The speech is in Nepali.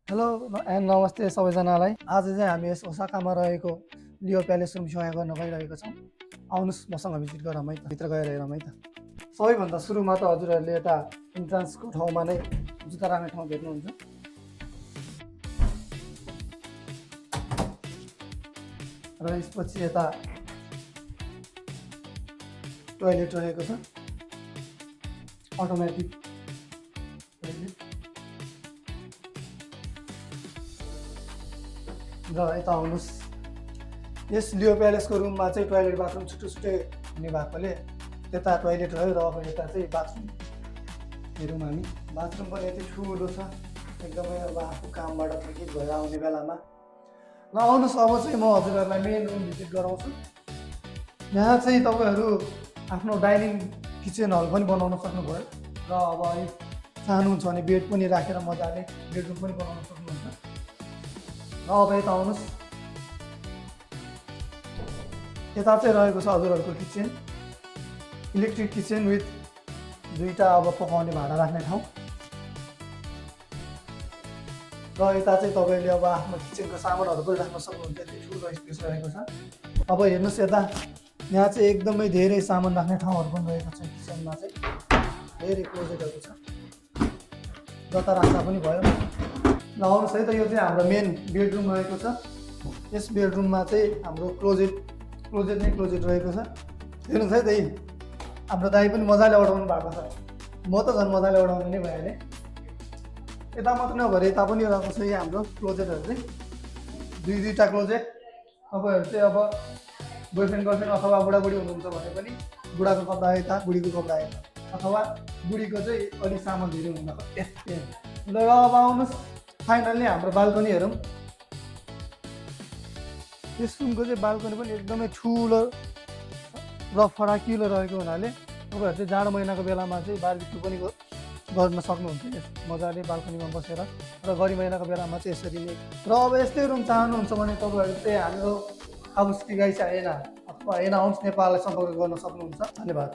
हेलो एन्ड नमस्ते सबैजनालाई। आज चाहिँ हामी यस ओसाकामा रहेको लियो प्यालेस रुम सेवा गर्न गइरहेको छौँ। आउनुहोस् मसँग भिजिट गरौँ है त, भित्र गएर हेरौँ है त। सबैभन्दा सुरुमा त हजुरहरूले यता इन्ट्रान्सको ठाउँमा नै जुत्ता राख्ने ठाउँ भेट्नुहुन्छ र यसपछि यता टोयलेट रहेको छ, अटोमेटिक टोयलेट। र यता आउनुहोस्, यस लियो प्यालेसको रुममा चाहिँ टोयलेट बाथरुम छुट्टै छुट्टै हुने भएकोले त्यता टोयलेट रह्यो र अब यता चाहिँ बाथरुम हेरौँ हामी। बाथरुम पनि यति ठुलो छ, एकदमै अब आफू कामबाट थकित भएर आउने बेलामा। र आउनुहोस्, अब चाहिँ म हजुरहरूलाई मेन रुम भिजिट गराउँछु। यहाँ चाहिँ तपाईँहरू आफ्नो डाइनिङ किचन हल पनि बनाउन सक्नुभयो र अब अलिक चाहनुहुन्छ भने बेड पनि राखेर मजाले बेडरुम पनि बनाउन सक्नुहुन्छ। र अब यता आउनुहोस्, यता चाहिँ रहेको छ हजुरहरूको किचन, इलेक्ट्रिक किचन विथ दुईवटा अब पकाउने भाँडा राख्ने ठाउँ। र यता चाहिँ तपाईँले अब आफ्नो किचनको सामानहरू पनि राख्न सक्नुहुन्छ, यति ठुलो स्पेस रहेको छ। अब हेर्नुहोस् यता, यहाँ चाहिँ एकदमै धेरै सामान राख्ने ठाउँहरू पनि रहेको छ। किचनमा चाहिँ धेरै क्लोजेटहरू छ, जता राख्दा पनि भयो। ल आउनुहोस् है त, यो चाहिँ हाम्रो मेन बेडरुम रहेको छ। यस बेडरुममा चाहिँ हाम्रो क्लोजेट नै क्लोजेट रहेको छ। हेर्नुहोस् है त, हाम्रो दाइ पनि मजाले ओढाउनु भएको छ। म त झन् मजाले ओढाउनु नै भइहालेँ। यता मात्र नभएर यता पनि रहेको छ यो हाम्रो क्लोजेटहरू चाहिँ, दुईवटा क्लोजेट। तपाईँहरू चाहिँ अब बोयफ्रेन्ड गर्लफ्रेन्ड अथवा बुढाबुढी हुनुहुन्छ भने पनि बुढाको कपडा यता, बुढीको कपडा यता, अथवा बुढीको चाहिँ अलिक सामान धेरै हुँदा यस्तै। ल अब आउनुहोस्, फाइनल्ली हाम्रो बाल्कनी हेरौँ। यस रुमको चाहिँ बाल्कनी पनि एकदमै ठुलो र फराकिलो रहेको हुनाले तपाईँहरू चाहिँ जाडो महिनाको बेलामा चाहिँ बारबिक्यू पनि गर्न सक्नुहुन्छ यस मजाले बाल्कनीमा बसेर। र गरी महिनाको बेलामा चाहिँ यसरी नै। र अब यस्तै रुम चाहनुहुन्छ भने तपाईँहरू चाहिँ हाम्रो हाउस की गाई चाहिँ एना अथवा एना होम्स नेपाललाई सम्पर्क गर्न सक्नुहुन्छ। धन्यवाद।